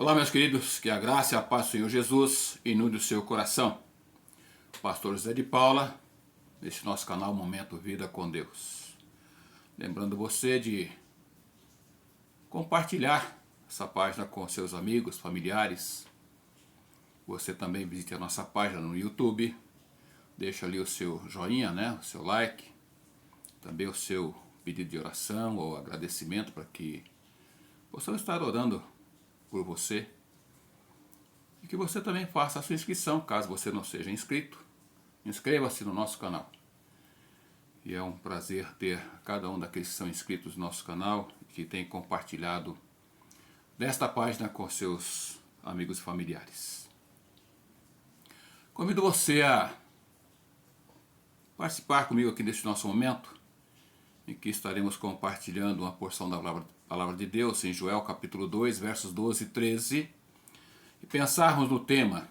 Olá, meus queridos, que a graça e a paz do Senhor Jesus inunde o seu coração. Pastor José de Paula, neste nosso canal Momento Vida com Deus. Lembrando você de compartilhar essa página com seus amigos, familiares. Você também visite a nossa página no YouTube. Deixa ali o seu joinha, o seu like. Também o seu pedido de oração ou agradecimento para que possamos estar orando por você. E que você também faça a sua inscrição, caso você não seja inscrito. Inscreva-se no nosso canal. E é um prazer ter cada um daqueles que são inscritos no nosso canal e que tem compartilhado desta página com seus amigos e familiares. Convido você a participar comigo aqui neste nosso momento, em que estaremos compartilhando uma porção da palavra de Deus em Joel capítulo 2, versos 12 e 13, e pensarmos no tema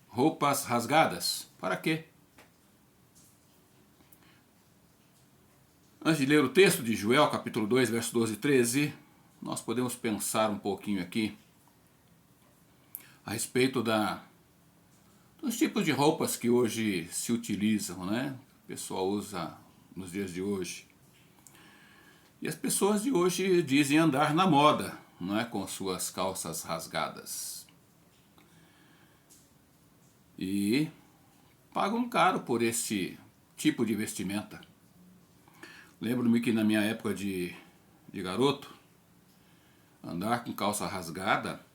roupas rasgadas. Para quê? Antes de ler o texto de Joel capítulo 2, versos 12 e 13, nós podemos pensar um pouquinho aqui a respeito dos tipos de roupas que hoje se utilizam, O pessoal usa nos dias de hoje. E as pessoas de hoje dizem andar na moda, com suas calças rasgadas. E pagam caro por esse tipo de vestimenta. Lembro-me que na minha época de garoto, andar com calça rasgada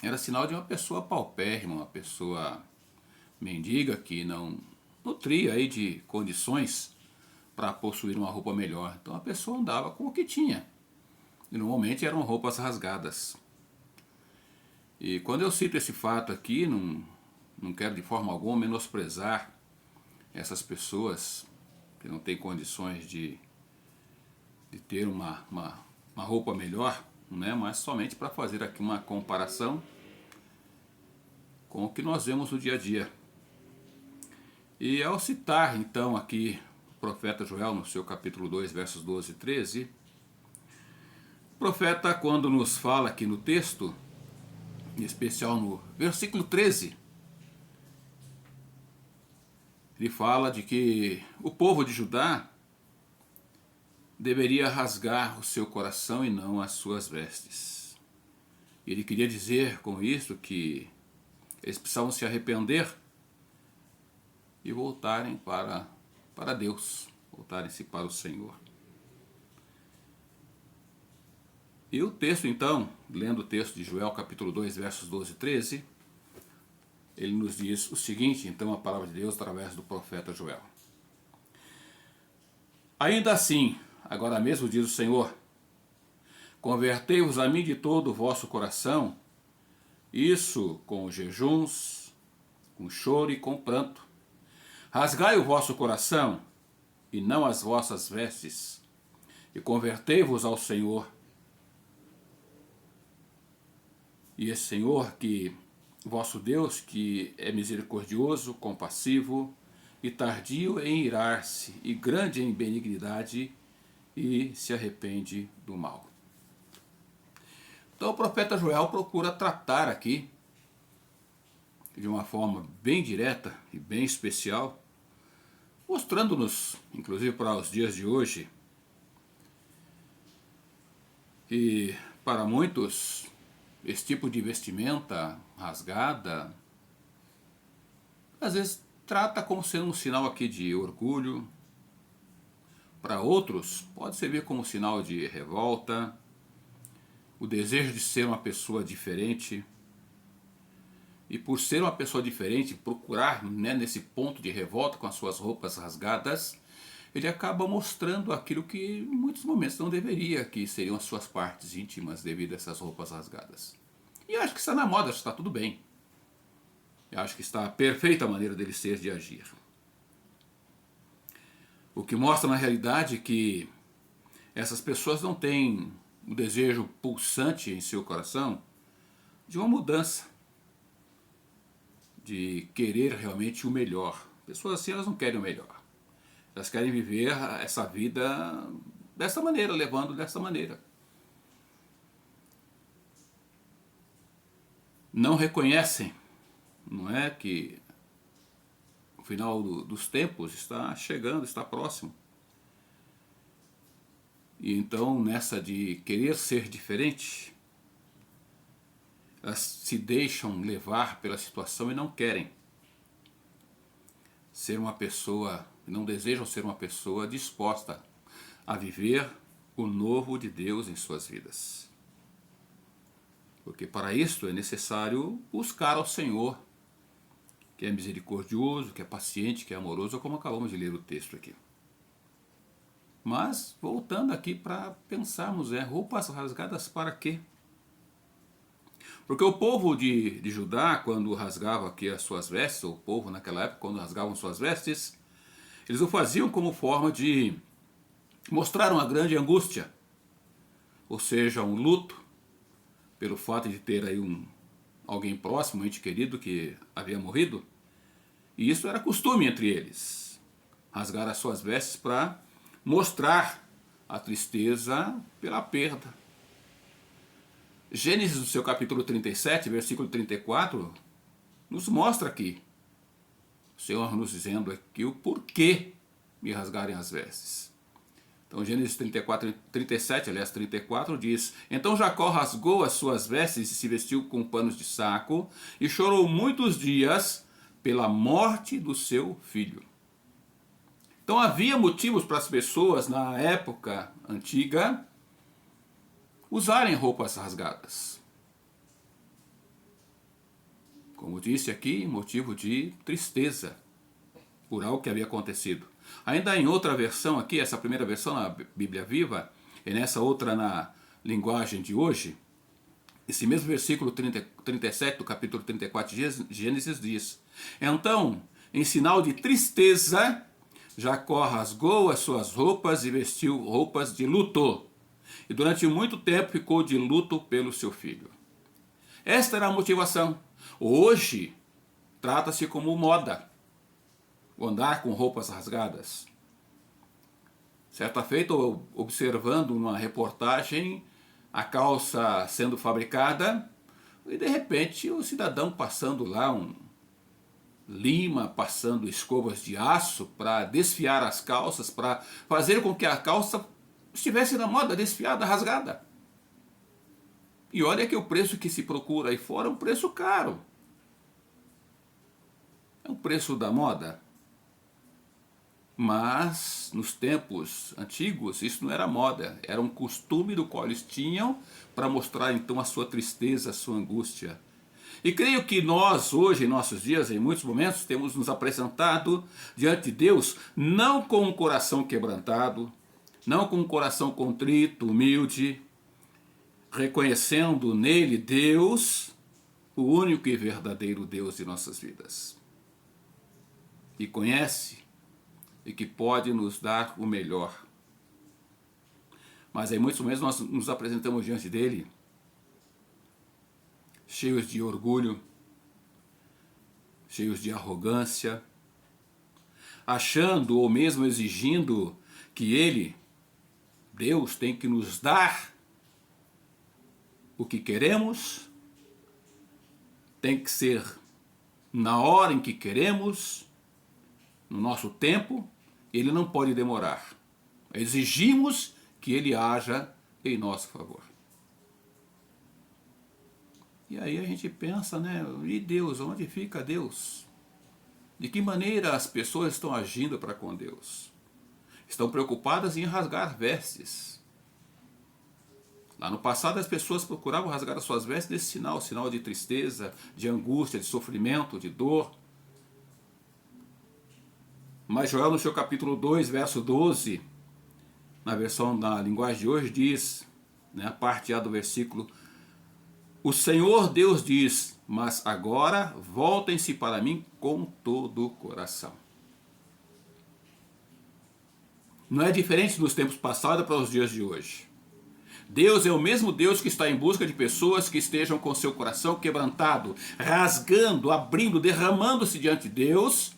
era sinal de uma pessoa paupérrima, uma pessoa mendiga que não nutria aí de condições para possuir uma roupa melhor. Então a pessoa andava com o que tinha. E normalmente eram roupas rasgadas. E quando eu cito esse fato aqui, não quero de forma alguma menosprezar essas pessoas que não têm condições de ter uma roupa melhor, mas somente para fazer aqui uma comparação com o que nós vemos no dia a dia. E ao citar então aqui o profeta Joel no seu capítulo 2, versos 12 e 13, o profeta, quando nos fala aqui no texto, em especial no versículo 13, ele fala de que o povo de Judá deveria rasgar o seu coração e não as suas vestes. Ele queria dizer com isso que eles precisavam se arrepender e voltarem para Deus, voltarem-se para o Senhor. E o texto então, lendo o texto de Joel capítulo 2, versos 12 e 13, ele nos diz o seguinte, então, a palavra de Deus através do profeta Joel. Ainda assim, agora mesmo diz o Senhor, convertei-vos a mim de todo o vosso coração, isso com jejuns, com choro e com pranto. Rasgai o vosso coração e não as vossas vestes, e convertei-vos ao Senhor. E esse Senhor, que vosso Deus, que é misericordioso, compassivo e tardio em irar-se e grande em benignidade e se arrepende do mal. Então o profeta Joel procura tratar aqui de uma forma bem direta e bem especial, mostrando-nos, inclusive para os dias de hoje, que para muitos esse tipo de vestimenta rasgada às vezes trata como sendo um sinal aqui de orgulho. Para outros pode servir como sinal de revolta, o desejo de ser uma pessoa diferente. E por ser uma pessoa diferente, procurar nesse ponto de revolta com as suas roupas rasgadas, ele acaba mostrando aquilo que em muitos momentos não deveria, que seriam as suas partes íntimas devido a essas roupas rasgadas. E eu acho que está na moda, está tudo bem. Eu acho que está a perfeita maneira dele ser, de agir. O que mostra na realidade que essas pessoas não têm o desejo pulsante em seu coração de uma mudança, de querer realmente o melhor. Pessoas assim, elas não querem o melhor. Elas querem viver essa vida dessa maneira, levando dessa maneira. não reconhecem, não é, que o final dos tempos está chegando, está próximo. E então, nessa de querer ser diferente, elas se deixam levar pela situação e não querem ser uma pessoa, não desejam ser uma pessoa disposta a viver o novo de Deus em suas vidas. Porque para isso é necessário buscar ao Senhor, que é misericordioso, que é paciente, que é amoroso, como acabamos de ler o texto aqui. Mas, voltando aqui para pensarmos, roupas rasgadas para quê? Porque o povo de Judá, quando rasgava aqui as suas vestes, o povo naquela época, quando rasgavam suas vestes, eles o faziam como forma de mostrar uma grande angústia, ou seja, um luto, pelo fato de ter aí alguém próximo, um ente querido que havia morrido. E isso era costume entre eles, rasgar as suas vestes para mostrar a tristeza pela perda. Gênesis, no seu capítulo 37, versículo 34, nos mostra aqui, o Senhor nos dizendo aqui o porquê me rasgarem as vestes. Então Gênesis 34, 37, aliás 34, diz: Então Jacó rasgou as suas vestes e se vestiu com panos de saco e chorou muitos dias pela morte do seu filho. Então havia motivos para as pessoas na época antiga usarem roupas rasgadas. Como disse aqui, motivo de tristeza por algo que havia acontecido. Ainda em outra versão aqui, essa primeira versão na Bíblia Viva, e nessa outra na linguagem de hoje, esse mesmo versículo 37 do capítulo 34 de Gênesis diz: Então, em sinal de tristeza, Jacó rasgou as suas roupas e vestiu roupas de luto. E durante muito tempo ficou de luto pelo seu filho. Esta era a motivação. Hoje, trata-se como moda o andar com roupas rasgadas. Certa feita, observando uma reportagem, a calça sendo fabricada, e de repente o cidadão passando lá lima, passando escovas de aço para desfiar as calças, para fazer com que a calça estivesse na moda, desfiada, rasgada. E olha que o preço que se procura aí fora é um preço caro. É um preço da moda. Mas, nos tempos antigos, isso não era moda, era um costume do qual eles tinham para mostrar então a sua tristeza, a sua angústia. E creio que nós, hoje, em nossos dias, em muitos momentos, temos nos apresentado diante de Deus, não com um coração quebrantado, não com um coração contrito, humilde, reconhecendo nele Deus, o único e verdadeiro Deus de nossas vidas. E conhece e que pode nos dar o melhor. Mas em muitos momentos nós nos apresentamos diante dele, cheios de orgulho, cheios de arrogância, achando ou mesmo exigindo que ele, Deus, tem que nos dar o que queremos, tem que ser na hora em que queremos, no nosso tempo, ele não pode demorar. Exigimos que ele haja em nosso favor. E aí a gente pensa, né? E Deus, onde fica Deus? De que maneira as pessoas estão agindo para com Deus? Estão preocupadas em rasgar vestes. Lá no passado as pessoas procuravam rasgar as suas vestes desse sinal de tristeza, de angústia, de sofrimento, de dor. Mas Joel, no seu capítulo 2, verso 12, na versão da linguagem de hoje, diz, né, a parte A do versículo: O Senhor Deus diz, mas agora voltem-se para mim com todo o coração. Não é diferente dos tempos passados para os dias de hoje. Deus é o mesmo Deus que está em busca de pessoas que estejam com seu coração quebrantado, rasgando, abrindo, derramando-se diante de Deus,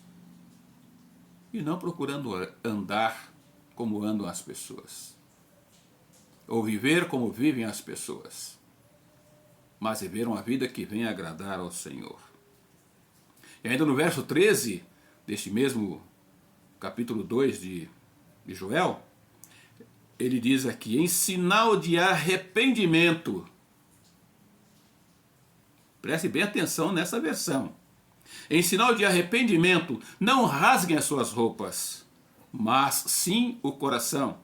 e não procurando andar como andam as pessoas, ou viver como vivem as pessoas, mas viver uma vida que venha agradar ao Senhor. E ainda no verso 13 deste mesmo capítulo 2 de Joel, ele diz aqui, em sinal de arrependimento. Preste bem atenção nessa versão. Em sinal de arrependimento, não rasguem as suas roupas, mas sim o coração.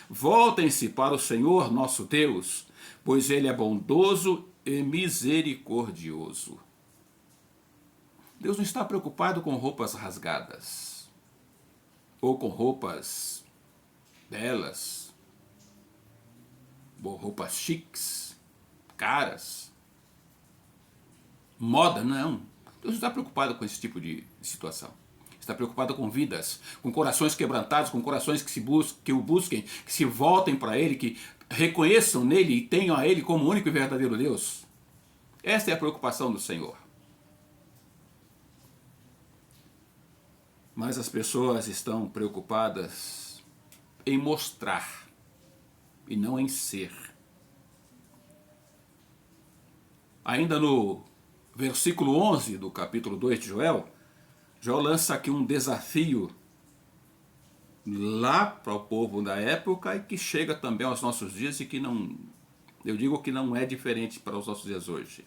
Voltem-se para o Senhor nosso Deus, pois Ele é bondoso e misericordioso. Deus não está preocupado com roupas rasgadas, ou com roupas belas, ou roupas chiques, caras, moda, não. Deus não está preocupado com esse tipo de situação. Está preocupado com vidas, com corações quebrantados, com corações que o busquem, que se voltem para Ele, que reconheçam nele e tenham a Ele como único e verdadeiro Deus. Esta é a preocupação do Senhor. Mas as pessoas estão preocupadas em mostrar e não em ser. Ainda no versículo 11 do capítulo 2 de Joel, Joel lança aqui um desafio lá para o povo da época e que chega também aos nossos dias e que não, eu digo que não é diferente para os nossos dias hoje.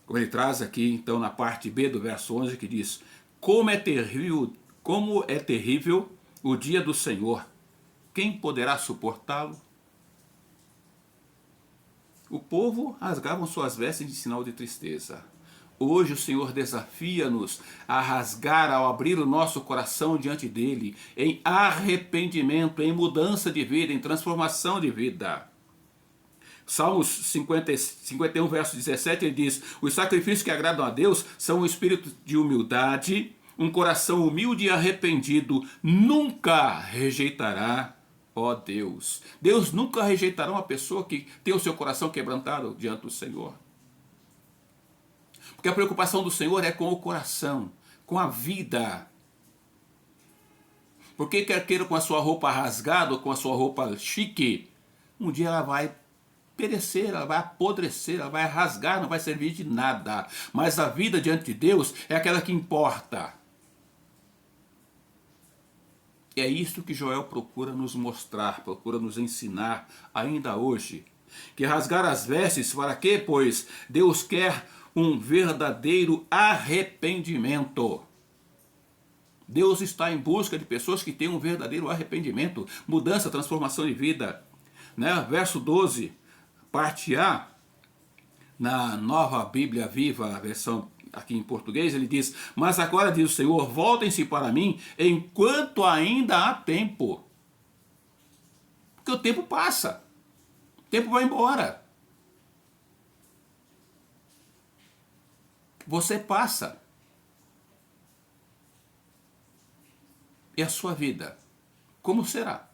Como ele traz aqui, então, na parte B do verso 11, que diz, como é terrível o dia do Senhor, quem poderá suportá-lo? O povo rasgavam suas vestes de sinal de tristeza. Hoje o Senhor desafia-nos a rasgar ao abrir o nosso coração diante dele, em arrependimento, em mudança de vida, em transformação de vida. Salmos 51, verso 17, ele diz, os sacrifícios que agradam a Deus são um espírito de humildade, um coração humilde e arrependido, nunca rejeitará, ó Deus. Deus nunca rejeitará uma pessoa que tem o seu coração quebrantado diante do Senhor. Porque a preocupação do Senhor é com o coração, com a vida. Porque quer queira com a sua roupa rasgada ou com a sua roupa chique, um dia ela vai perecer, ela vai apodrecer, ela vai rasgar, não vai servir de nada. Mas a vida diante de Deus é aquela que importa. E é isso que Joel procura nos mostrar, procura nos ensinar ainda hoje. Que rasgar as vestes, para quê? Pois Deus quer um verdadeiro arrependimento. Deus está em busca de pessoas que tenham um verdadeiro arrependimento, mudança, transformação de vida. Né? Verso 12, parte A, na Nova Bíblia Viva, a versão aqui em português, ele diz, mas agora diz o Senhor, voltem-se para mim enquanto ainda há tempo. Porque o tempo passa, o tempo vai embora. Você passa. E a sua vida, como será?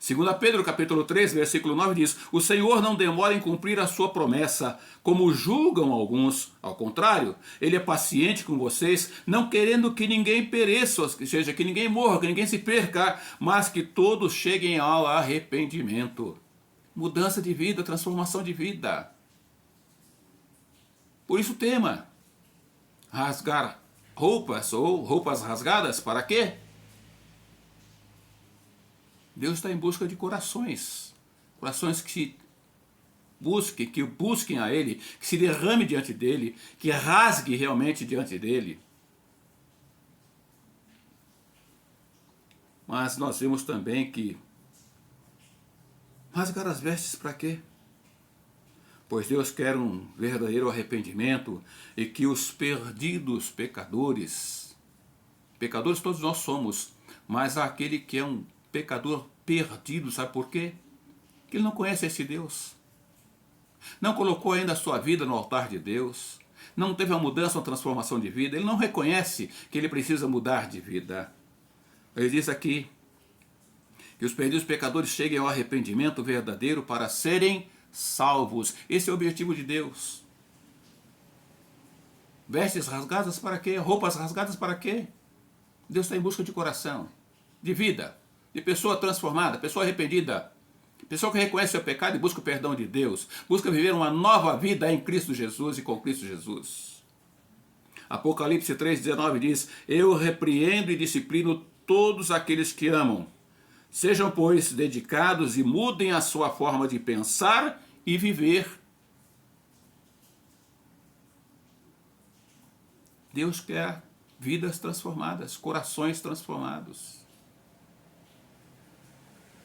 2 Pedro capítulo 3, versículo 9 diz, o Senhor não demora em cumprir a sua promessa, como julgam alguns. Ao contrário, Ele é paciente com vocês, não querendo que ninguém pereça, ou seja, que ninguém morra, que ninguém se perca, mas que todos cheguem ao arrependimento. Mudança de vida, transformação de vida. Por isso o tema, rasgar roupas ou roupas rasgadas, para quê? Deus está em busca de corações, corações que busquem a Ele, que se derrame diante dEle, que rasgue realmente diante dEle. Mas nós vemos também que rasgar as vestes para quê? Pois Deus quer um verdadeiro arrependimento e que os perdidos pecadores todos nós somos, mas há aquele que é um pecador perdido, sabe por quê? Que ele não conhece esse Deus. Não colocou ainda a sua vida no altar de Deus. Não teve uma mudança, uma transformação de vida. Ele não reconhece que ele precisa mudar de vida. Ele diz aqui que os perdidos pecadores cheguem ao arrependimento verdadeiro para serem salvos. Esse é o objetivo de Deus. Vestes rasgadas para quê? Roupas rasgadas para quê? Deus está em busca de coração, de vida, de pessoa transformada, pessoa arrependida. Pessoa que reconhece seu pecado e busca o perdão de Deus, busca viver uma nova vida em Cristo Jesus e com Cristo Jesus. Apocalipse 3,19 diz: eu repreendo e disciplino todos aqueles que amam. Sejam, pois, dedicados e mudem a sua forma de pensar e viver. Deus quer vidas transformadas, corações transformados.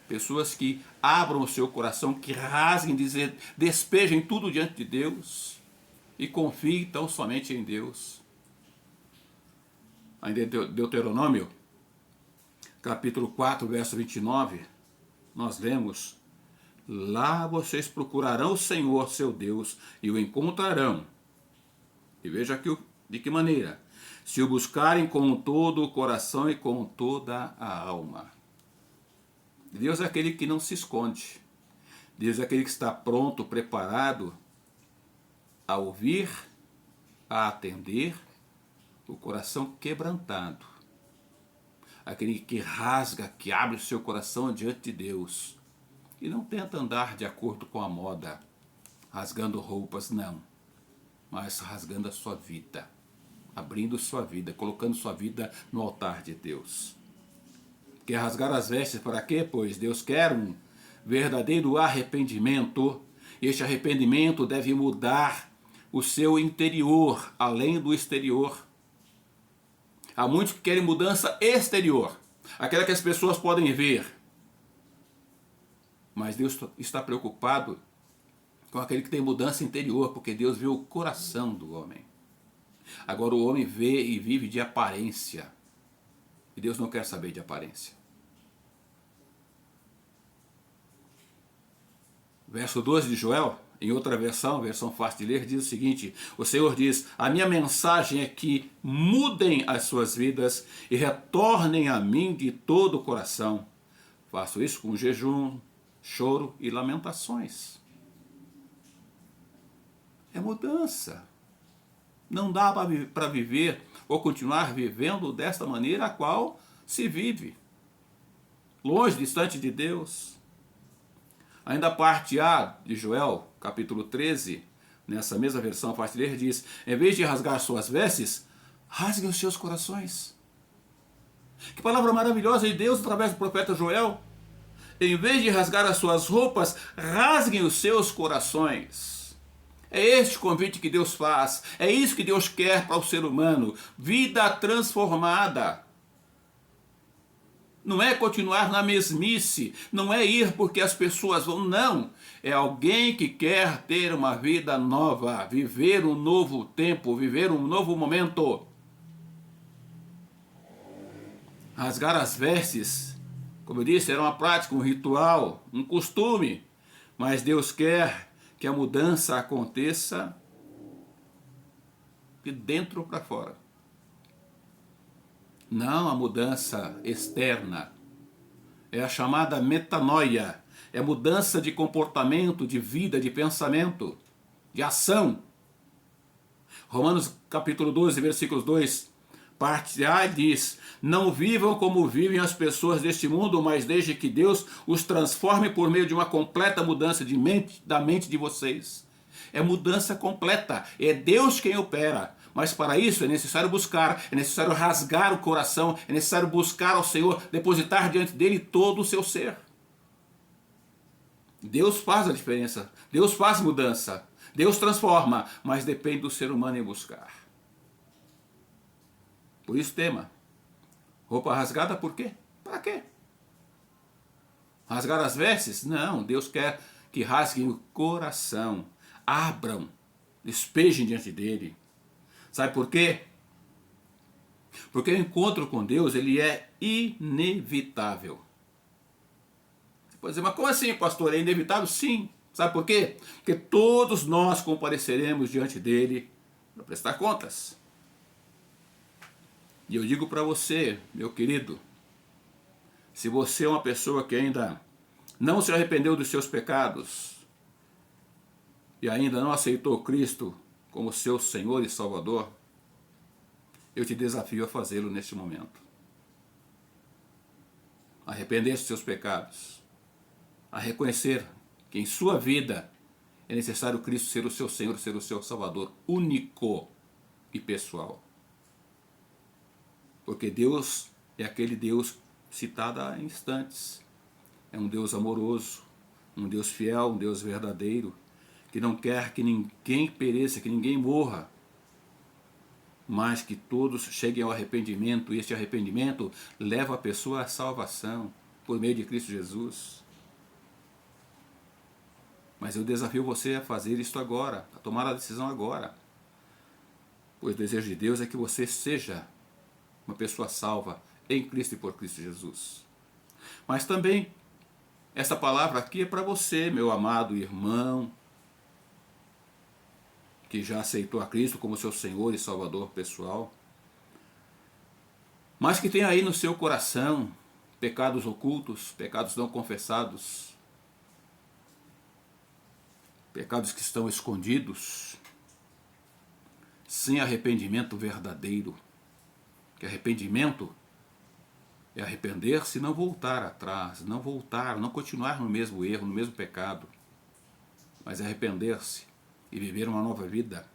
Pessoas que abram o seu coração, que rasguem, despejem tudo diante de Deus e confiem tão somente em Deus. Ainda em Deuteronômio, capítulo 4, verso 29, nós lemos: lá vocês procurarão o Senhor, seu Deus, e o encontrarão. E veja aqui de que maneira: se o buscarem com todo o coração e com toda a alma. Deus é aquele que não se esconde. Deus é aquele que está pronto, preparado a ouvir, a atender, o coração quebrantado. Aquele que rasga, que abre o seu coração diante de Deus. E não tenta andar de acordo com a moda, rasgando roupas, não. Mas rasgando a sua vida, abrindo sua vida, colocando sua vida no altar de Deus. Quer rasgar as vestes para quê? Pois Deus quer um verdadeiro arrependimento. Este arrependimento deve mudar o seu interior, além do exterior. Há muitos que querem mudança exterior, aquela que as pessoas podem ver. Mas Deus está preocupado com aquele que tem mudança interior, porque Deus vê o coração do homem. Agora o homem vê e vive de aparência. E Deus não quer saber de aparência. Verso 12 de Joel, em outra versão fácil de ler, diz o seguinte: o Senhor diz: a minha mensagem é que mudem as suas vidas e retornem a mim de todo o coração. Faço isso com jejum, choro e lamentações. É mudança. Não dá para viver ou continuar vivendo desta maneira a qual se vive. Longe, distante de Deus. Ainda a parte A de Joel, capítulo 13, nessa mesma versão fácil de ler, diz: em vez de rasgar suas vestes, rasguem os seus corações. Que palavra maravilhosa de Deus através do profeta Joel. Em vez de rasgar as suas roupas, rasguem os seus corações. É este o convite que Deus faz. É isso que Deus quer para o ser humano. Vida transformada. Não é continuar na mesmice. Não é ir porque as pessoas vão. Não. É alguém que quer ter uma vida nova. Viver um novo tempo. Viver um novo momento. Rasgar as vestes, como eu disse, era uma prática, um ritual, um costume. Mas Deus quer que a mudança aconteça de dentro para fora. Não a mudança externa. É a chamada metanoia. É mudança de comportamento, de vida, de pensamento, de ação. Romanos capítulo 12, versículos 2, parte A diz: não vivam como vivem as pessoas deste mundo, mas desde que Deus os transforme por meio de uma completa mudança de mente, da mente de vocês. É mudança completa. É Deus quem opera. Mas para isso é necessário buscar, é necessário rasgar o coração, é necessário buscar ao Senhor, depositar diante dele todo o seu ser. Deus faz a diferença, Deus faz mudança, Deus transforma, mas depende do ser humano em buscar. Por isso tema, roupa rasgada por quê? Para quê? Rasgar as vestes? Não, Deus quer que rasguem o coração, abram, despejem diante dele. Sabe por quê? Porque o encontro com Deus, ele é inevitável. Você pode dizer, mas como assim, pastor? É inevitável? Sim. Sabe por quê? Porque todos nós compareceremos diante dele para prestar contas. E eu digo para você, meu querido, se você é uma pessoa que ainda não se arrependeu dos seus pecados e ainda não aceitou Cristo como seu Senhor e Salvador, eu te desafio a fazê-lo neste momento. Arrepender-se dos seus pecados. a reconhecer que em sua vida é necessário Cristo ser o seu Senhor, ser o seu Salvador único e pessoal. Porque Deus é aquele Deus citado há instantes. É um Deus amoroso, um Deus fiel, um Deus verdadeiro, que não quer que ninguém pereça, que ninguém morra, mas que todos cheguem ao arrependimento, e este arrependimento leva a pessoa à salvação, por meio de Cristo Jesus. Mas eu desafio você a fazer isto agora, a tomar a decisão agora, pois o desejo de Deus é que você seja uma pessoa salva em Cristo e por Cristo Jesus. Mas também, essa palavra aqui é para você, meu amado irmão, que já aceitou a Cristo como seu Senhor e Salvador pessoal, mas que tem aí no seu coração pecados ocultos, pecados não confessados, pecados que estão escondidos, sem arrependimento verdadeiro. Que arrependimento é arrepender-se e não voltar atrás, não voltar, não continuar no mesmo erro, no mesmo pecado, mas arrepender-se e viver uma nova vida.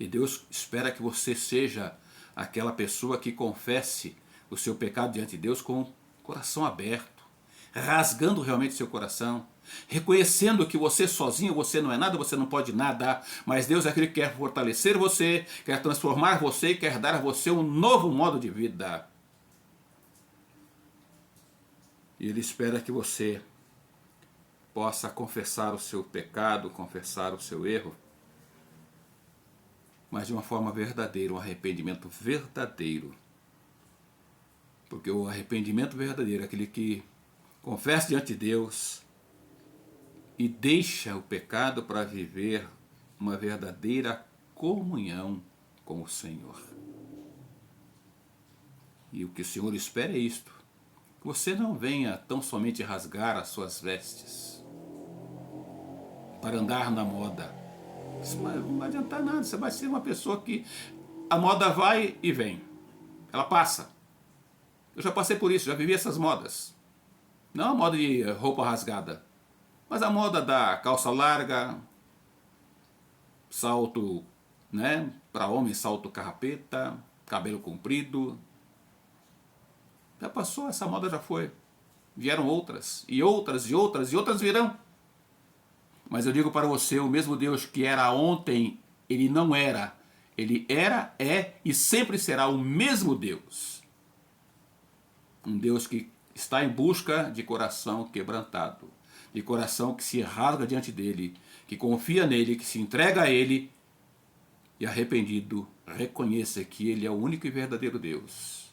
E Deus espera que você seja aquela pessoa que confesse o seu pecado diante de Deus com o coração aberto, rasgando realmente seu coração, reconhecendo que você sozinho, você não é nada, você não pode nada, mas Deus é aquele que quer fortalecer você, quer transformar você e quer dar a você um novo modo de vida. E Ele espera que você possa confessar o seu pecado, confessar o seu erro, mas de uma forma verdadeira, um arrependimento verdadeiro. Porque o arrependimento verdadeiro é aquele que confessa diante de Deus e deixa o pecado para viver uma verdadeira comunhão com o Senhor. E o que o Senhor espera é isto: que você não venha tão somente rasgar as suas vestes para andar na moda. Isso não vai adiantar nada, você vai ser uma pessoa que a moda vai e vem, ela passa. Eu já passei por isso, já vivi essas modas. Não a moda de roupa rasgada, mas a moda da calça larga, salto, né, para homem, salto carrapeta, cabelo comprido. Já passou, essa moda já foi. Vieram outras, e outras, e outras, e outras virão. Mas eu digo para você, o mesmo Deus que era ontem, Ele não era. Ele era, é e sempre será o mesmo Deus. Um Deus que está em busca de coração quebrantado, de coração que se rasga diante dele, que confia nele, que se entrega a ele e arrependido reconheça que ele é o único e verdadeiro Deus,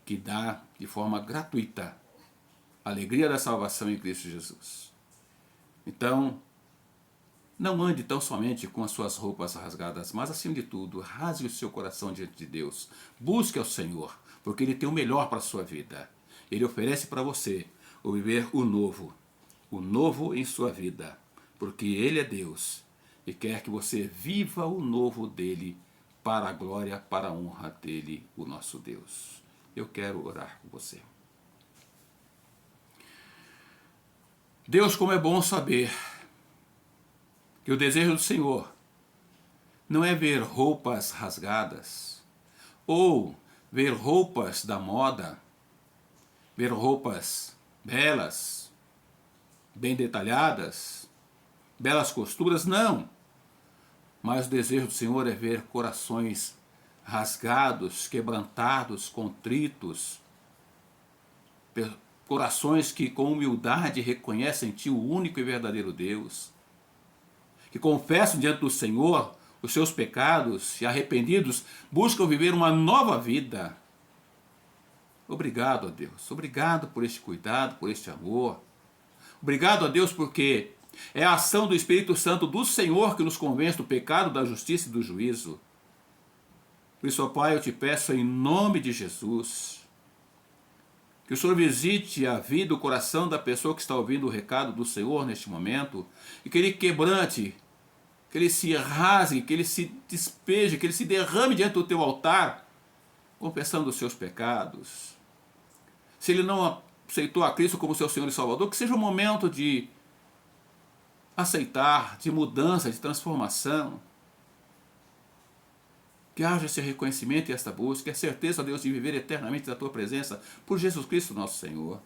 que dá de forma gratuita a alegria da salvação em Cristo Jesus. Então, não ande tão somente com as suas roupas rasgadas, mas acima de tudo, rasgue o seu coração diante de Deus. Busque ao Senhor, porque Ele tem o melhor para a sua vida. Ele oferece para você o viver o novo em sua vida, porque Ele é Deus e quer que você viva o novo dEle para a glória, para a honra dEle, o nosso Deus. Eu quero orar com você. Deus, como é bom saber que o desejo do Senhor não é ver roupas rasgadas, ou ver roupas da moda, ver roupas belas, bem detalhadas, belas costuras, não. Mas o desejo do Senhor é ver corações rasgados, quebrantados, contritos, corações que com humildade reconhecem em Ti o único e verdadeiro Deus, que confessam diante do Senhor os seus pecados e arrependidos buscam viver uma nova vida. Obrigado a Deus, obrigado por este cuidado, por este amor. Obrigado a Deus porque é a ação do Espírito Santo do Senhor que nos convence do pecado, da justiça e do juízo. Por isso, ó Pai, eu te peço em nome de Jesus, que o Senhor visite a vida, o coração da pessoa que está ouvindo o recado do Senhor neste momento, e que Ele quebrante, que Ele se rasgue, que Ele se despeje, que Ele se derrame diante do teu altar, confessando os seus pecados. Se Ele não aceitou a Cristo como seu Senhor e Salvador, que seja um momento de aceitar, de mudança, de transformação. Que haja esse reconhecimento e esta busca, e a certeza, ó Deus, de viver eternamente na tua presença por Jesus Cristo, nosso Senhor.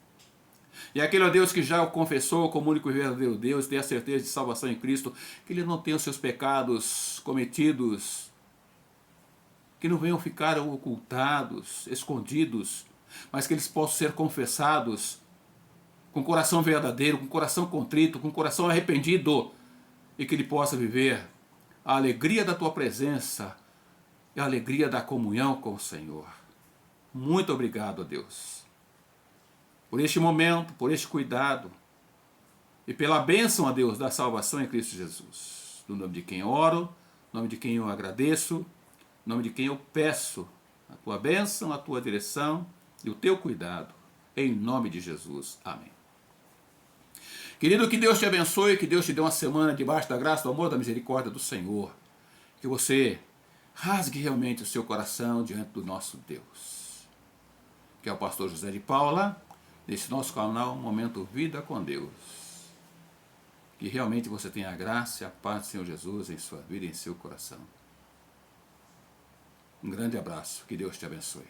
E aquele, ó Deus, que já o confessou como único e verdadeiro Deus, tem a certeza de salvação em Cristo, que ele não tenha os seus pecados cometidos, que não venham ficar ocultados, escondidos, mas que eles possam ser confessados com coração verdadeiro, com coração contrito, com coração arrependido, e que ele possa viver a alegria da tua presença e a alegria da comunhão com o Senhor. Muito obrigado, Deus, por este momento, por este cuidado e pela bênção, a Deus, da salvação em Cristo Jesus. No nome de quem oro, no nome de quem eu agradeço, no nome de quem eu peço a tua bênção, a tua direção e o teu cuidado. Em nome de Jesus. Amém. Querido, que Deus te abençoe, que Deus te dê uma semana debaixo da graça, do amor, da misericórdia do Senhor. Que você rasgue realmente o seu coração diante do nosso Deus. Que é o pastor José de Paula, nesse nosso canal Momento Vida com Deus. Que realmente você tenha a graça e a paz do Senhor Jesus em sua vida e em seu coração. Um grande abraço, que Deus te abençoe.